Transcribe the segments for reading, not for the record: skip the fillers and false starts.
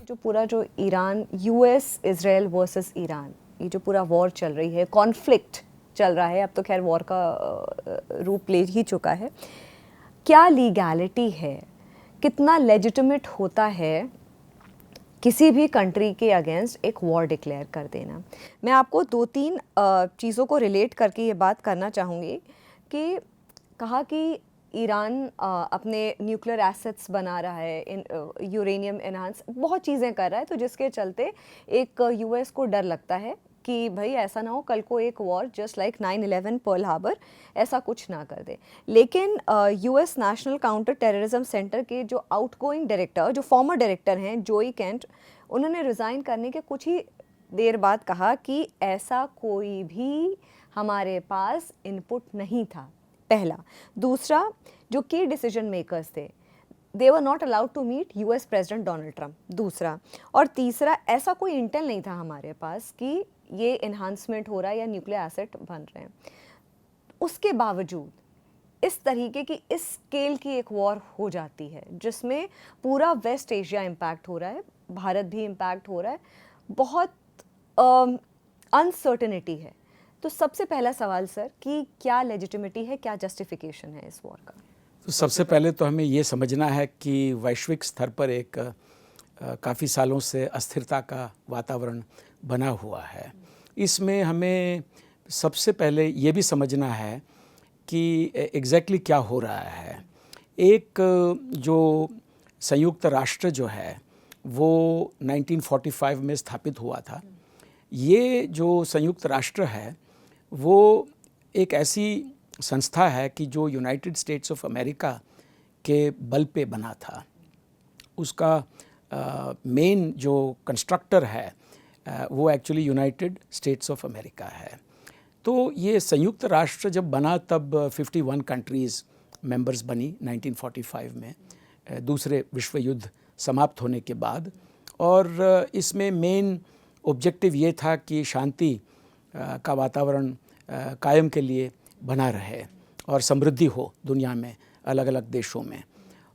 जो पूरा जो Iran US Israel versus Iran, ये जो पूरा वॉर चल रही है, कॉन्फ्लिक्ट चल रहा है, अब तो खैर वॉर का रूप ले ही चुका है। क्या लीगैलिटी है, कितना लेजिटिमेट होता है किसी भी कंट्री के अगेंस्ट एक वॉर डिक्लेयर कर देना? मैं आपको दो तीन चीज़ों को रिलेट करके ये बात करना चाहूँगी कि कहा कि ईरान अपने न्यूक्लियर एसेट्स बना रहा है, यूरेनियम एनहांस बहुत चीज़ें कर रहा है, तो जिसके चलते एक यूएस को डर लगता है कि भाई ऐसा ना हो कल को एक war just like 9/11 Pearl Harbor ऐसा कुछ ना कर दे। लेकिन US national counter terrorism centre के जो आउटगोइंग डायरेक्टर, जो फॉर्मर डायरेक्टर हैं जोई केंट, उन्होंने रिज़ाइन करने के कुछ ही देर बाद कहा कि ऐसा कोई भी हमारे पास इनपुट नहीं था, पहला। दूसरा, जो की डिसीजन मेकर्स थे, they were not allowed to meet US president Donald Trump, दूसरा। और तीसरा, ऐसा कोई इंटेल नहीं था हमारे पास कि ये इन्हांसमेंट हो रहा है या न्यूक्लियर एसेट बन रहे हैं। उसके बावजूद इस तरीके की, इस स्केल की एक वॉर हो जाती है जिसमें पूरा वेस्ट एशिया इम्पैक्ट हो रहा है, भारत भी इम्पैक्ट हो रहा है, बहुत अनसर्टेनिटी है। तो सबसे पहला सवाल सर कि क्या लेजिटिमिटी है, क्या जस्टिफिकेशन है इस वॉर का? तो सबसे पहले तो हमें ये समझना है कि वैश्विक स्तर पर एक काफ़ी सालों से अस्थिरता का वातावरण बना हुआ है। इसमें हमें सबसे पहले ये भी समझना है कि एग्जैक्टली क्या हो रहा है। एक जो संयुक्त राष्ट्र जो है वो 1945 में स्थापित हुआ था। ये जो संयुक्त राष्ट्र है वो एक ऐसी संस्था है कि जो यूनाइटेड स्टेट्स ऑफ अमेरिका के बल पे बना था। उसका मेन जो कंस्ट्रक्टर है वो actually United States of America है। तो ये संयुक्त राष्ट्र जब बना तब 51 कंट्रीज़ मेंबर्स बनी 1945 में, दूसरे विश्व युद्ध समाप्त होने के बाद। और इसमें मेन ऑब्जेक्टिव ये था कि शांति का वातावरण कायम के लिए बना रहे और समृद्धि हो दुनिया में अलग अलग देशों में।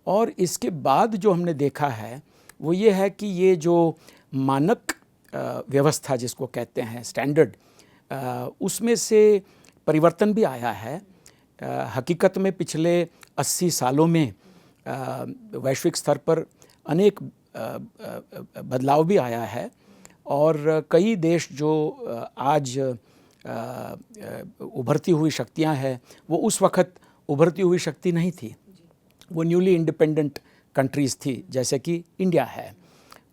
और इसके बाद जो हमने देखा है वो ये है कि ये जो मानक व्यवस्था जिसको कहते हैं स्टैंडर्ड, उसमें से परिवर्तन भी आया है। हकीकत में पिछले 80 सालों में वैश्विक स्तर पर अनेक बदलाव भी आया है और कई देश जो आज उभरती हुई शक्तियां हैं वो उस वक़्त उभरती हुई शक्ति नहीं थी, वो न्यूली इंडिपेंडेंट कंट्रीज़ थी जैसे कि इंडिया है।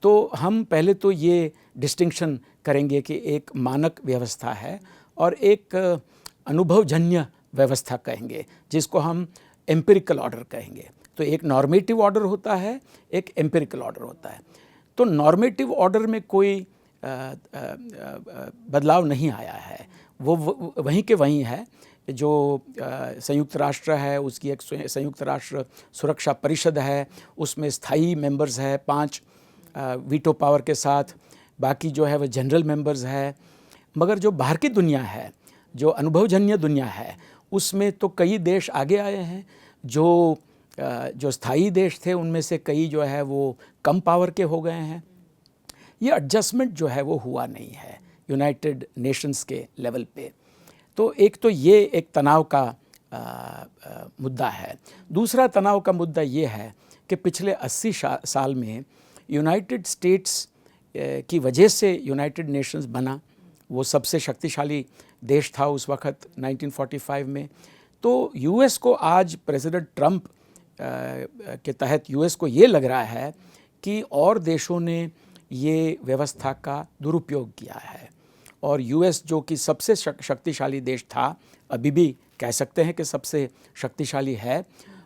तो हम पहले तो ये डिस्टिंक्शन करेंगे कि एक मानक व्यवस्था है और एक अनुभवजन्य व्यवस्था कहेंगे जिसको हम एम्पिरिकल ऑर्डर कहेंगे। तो एक नॉर्मेटिव ऑर्डर होता है, एक एम्पिरिकल ऑर्डर होता है। तो नॉर्मेटिव ऑर्डर में कोई बदलाव नहीं आया है, वो वहीं के वहीं है। जो संयुक्त राष्ट्र है उसकी एक संयुक्त राष्ट्र सुरक्षा परिषद है, उसमें स्थायी मेंबर्स है 5 वीटो पावर के साथ, बाकी जो है वो जनरल मेंबर्स है। मगर जो बाहर की दुनिया है, जो अनुभवजन्य दुनिया है, उसमें तो कई देश आगे आए हैं। जो स्थायी देश थे उनमें से कई जो है वो कम पावर के हो गए हैं। ये एडजस्टमेंट जो है वो हुआ नहीं है यूनाइटेड नेशंस के लेवल पे। तो एक तो ये एक तनाव का मुद्दा है। दूसरा तनाव का मुद्दा ये है कि पिछले 80 साल में यूनाइटेड स्टेट्स की वजह से यूनाइटेड नेशंस बना, वो सबसे शक्तिशाली देश था उस वक़्त 1945 में। तो यूएस को आज प्रेसिडेंट ट्रंप के तहत यूएस को ये लग रहा है कि और देशों ने ये व्यवस्था का दुरुपयोग किया है और यूएस जो कि सबसे शक्तिशाली देश था, अभी भी कह सकते हैं कि सबसे शक्तिशाली है,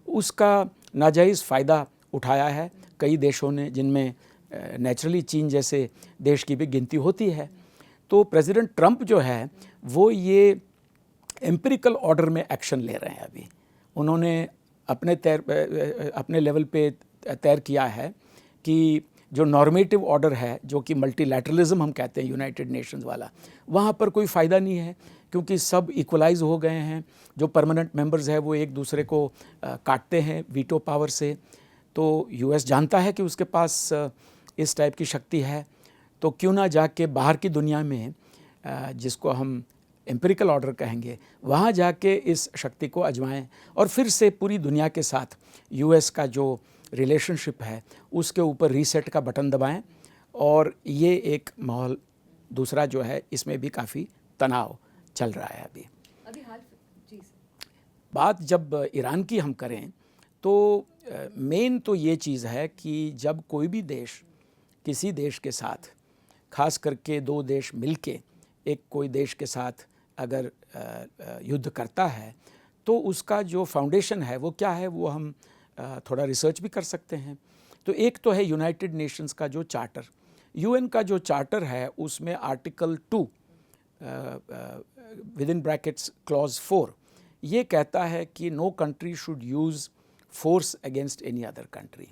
उसका नाजायज़ फ़ायदा उठाया है कई देशों ने, जिनमें नेचुरली चीन जैसे देश की भी गिनती होती है। तो प्रेसिडेंट ट्रंप जो है वो ये एम्पिरिकल ऑर्डर में एक्शन ले रहे हैं। अभी उन्होंने अपने लेवल पे तय किया है कि जो नॉर्मेटिव ऑर्डर है, जो कि मल्टीलैटरलिज्म हम कहते हैं यूनाइटेड नेशंस वाला, वहाँ पर कोई फ़ायदा नहीं है क्योंकि सब इक्वलाइज हो गए हैं। जो परमानेंट मेंबर्स है वो एक दूसरे को काटते हैं वीटो पावर से। तो यूएस जानता है कि उसके पास इस टाइप की शक्ति है, तो क्यों ना जाके बाहर की दुनिया में जिसको हम एम्पिरिकल ऑर्डर कहेंगे, वहाँ जाके इस शक्ति को आजमाएं और फिर से पूरी दुनिया के साथ यूएस का जो रिलेशनशिप है उसके ऊपर रीसेट का बटन दबाएं। और ये एक माहौल दूसरा जो है, इसमें भी काफ़ी तनाव चल रहा है अभी हाल जी। बात जब ईरान की हम करें तो मेन तो ये चीज़ है कि जब कोई भी देश किसी देश के साथ, खास करके दो देश मिलके एक कोई देश के साथ अगर युद्ध करता है, तो उसका जो फाउंडेशन है वो क्या है, वो हम थोड़ा रिसर्च भी कर सकते हैं। तो एक तो है यूनाइटेड नेशंस का जो चार्टर, यूएन का जो चार्टर है, उसमें article 2 within brackets clause 4 ये कहता है कि no country should use force against any other country.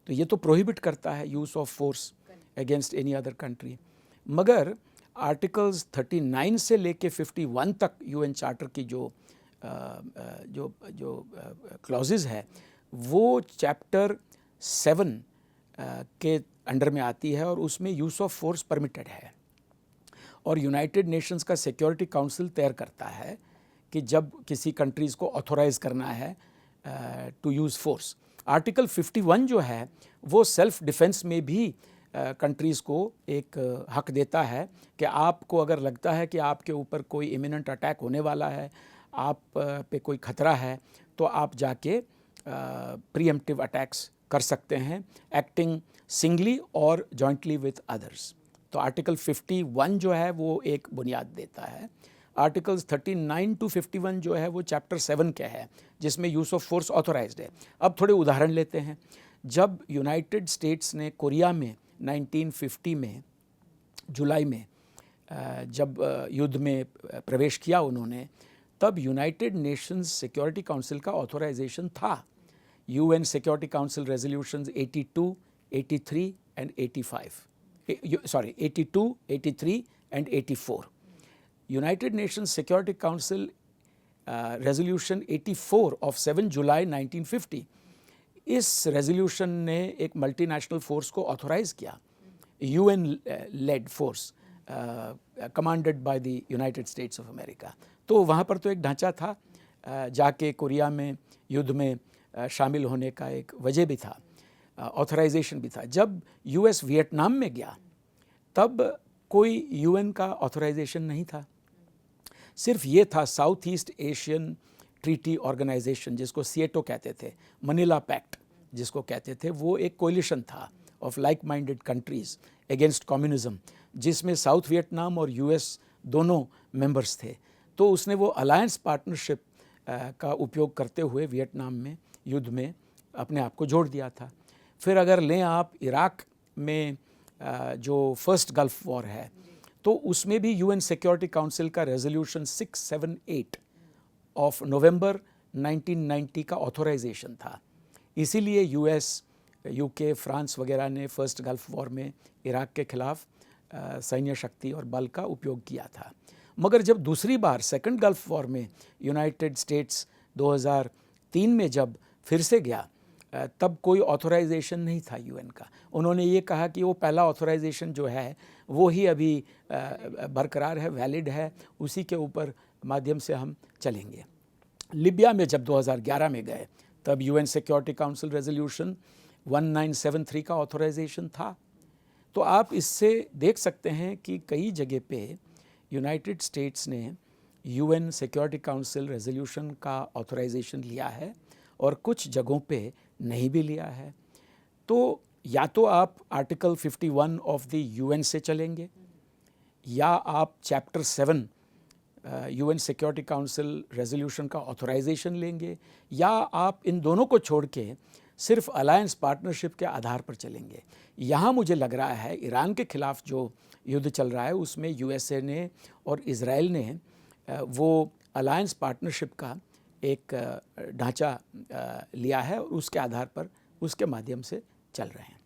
तो ये तो प्रोहिबिट करता है use of force against any other country. मगर आर्टिकल्स 39 से लेके 51 तक यूएन चार्टर की जो क्लॉजेज है, वो चैप्टर 7 के अंडर में आती है और उसमें यूज़ ऑफ फोर्स परमिटेड है। और यूनाइटेड नेशंस का सिक्योरिटी काउंसिल तय करता है कि जब किसी कंट्रीज़ को ऑथोराइज़ करना है टू यूज़ फोर्स। आर्टिकल 51 जो है वो सेल्फ डिफेंस में भी कंट्रीज़ को एक हक देता है कि आपको अगर लगता है कि आपके ऊपर कोई इमिनेंट अटैक होने वाला है, आप पे कोई ख़तरा है, तो आप जाके प्रीएम्प्टिव अटैक्स कर सकते हैं, एक्टिंग सिंगली और जॉइंटली विथ अदर्स। तो आर्टिकल 51 जो है वो एक बुनियाद देता है। आर्टिकल्स 39 to 51 जो है वो चैप्टर 7 के है, जिसमें यूज़ ऑफ फोर्स ऑथोराइज्ड है। अब थोड़े उदाहरण लेते हैं। जब यूनाइटेड स्टेट्स ने कोरिया में 1950 में जुलाई में जब युद्ध में प्रवेश किया उन्होंने, तब यूनाइटेड नेशंस सिक्योरिटी काउंसिल का ऑथोराइजेशन था। UN Security Council resolutions 82, 83 and 85, 82, 83 and 84। United Nations Security Council resolution 84 of 7 July 1950, इस रेजोल्यूशन ने एक मल्टीनेशनल फोर्स को ऑथोराइज किया, UN led force commanded by the United States of America. तो वहाँ पर तो एक ढांचा था, जाके कोरिया में युद्ध में शामिल होने का एक वजह भी था, ऑथराइजेशन भी था। जब यूएस वियतनाम में गया तब कोई यूएन का ऑथराइजेशन नहीं था, सिर्फ ये था South East Asian Treaty Organisation, जिसको सीएटो कहते थे, मनीला पैक्ट जिसको कहते थे, वो एक कोलिशन था of like minded countries against communism, जिसमें साउथ वियतनाम और यूएस दोनों मेंबर्स थे। तो उसने वो अलायंस पार्टनरशिप का उपयोग करते हुए वियतनाम में युद्ध में अपने आप को जोड़ दिया था। फिर अगर लें आप इराक में जो फर्स्ट गल्फ वॉर है, तो उसमें भी यूएन सिक्योरिटी काउंसिल का रेजोल्यूशन 678 ऑफ नवंबर 1990 का ऑथोराइजेशन था। इसीलिए यूएस, यूके, फ्रांस वगैरह ने फर्स्ट गल्फ वॉर में इराक के खिलाफ सैन्य शक्ति और बल का उपयोग किया था। मगर जब दूसरी बार सेकंड गल्फ वॉर में यूनाइटेड स्टेट्स 2003 में जब फिर से गया, तब कोई ऑथोराइजेशन नहीं था यूएन का। उन्होंने ये कहा कि वो पहला ऑथोराइजेशन जो है वो ही अभी बरकरार है, वैलिड है, उसी के ऊपर माध्यम से हम चलेंगे। लिबिया में जब 2011 में गए, तब यूएन सिक्योरिटी काउंसिल रेजोल्यूशन 1973 का ऑथोराइजेशन था। तो आप इससे देख सकते हैं कि कई जगह पे यूनाइटेड स्टेट्स ने यूएन सिक्योरिटी काउंसिल रेजोल्यूशन का ऑथोराइजेशन लिया है और कुछ जगहों पे नहीं भी लिया है। तो या तो आप आर्टिकल 51 ऑफ द यूएन से चलेंगे, या आप chapter 7 UN Security Council resolution का ऑथोराइजेशन लेंगे, या आप इन दोनों को छोड़ के सिर्फ अलायंस पार्टनरशिप के आधार पर चलेंगे। यहाँ मुझे लग रहा है ईरान के खिलाफ जो युद्ध चल रहा है उसमें यूएसए ने और इजराइल ने वो अलायंस पार्टनरशिप का एक ढांचा लिया है और उसके आधार पर उसके माध्यम से चल रहे हैं।